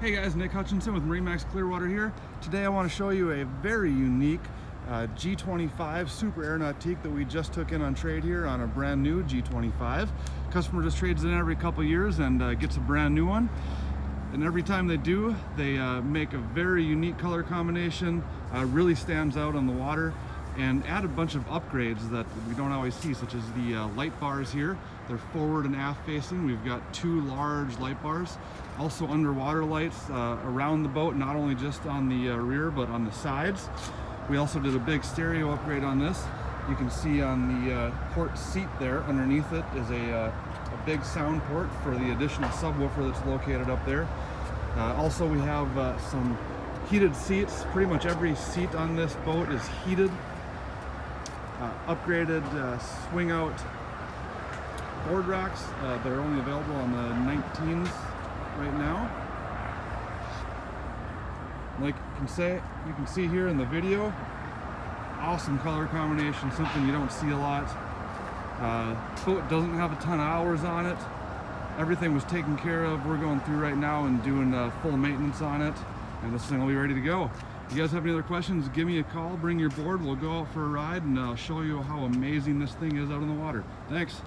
Hey guys, Nick Hutchinson with MarineMax Clearwater here. Today I want to show you a very unique G25 Super Air Nautique that we just took in on trade here on a brand new G25. Customer just trades in every couple years and gets a brand new one. And every time they do, they make a very unique color combination, really stands out on the water, and add a bunch of upgrades that we don't always see, such as the light bars here. They're forward and aft facing. We've got two large light bars. Also underwater lights around the boat, not only just on the rear, but on the sides. We also did a big stereo upgrade on this. You can see on the port seat there, underneath it is a big sound port for the additional subwoofer that's located up there. Also we have some heated seats. Pretty much every seat on this boat is heated. Upgraded swing out board racks. They're only available on the 19s right now. Like you can see here in the video, awesome color combination, something you don't see a lot. Boat doesn't have a ton of hours on it. Everything was taken care of. We're going through right now and doing full maintenance on it, and this thing will be ready to go. If you guys have any other questions, give me a call, bring your board, we'll go out for a ride, and I'll show you how amazing this thing is out on the water. Thanks.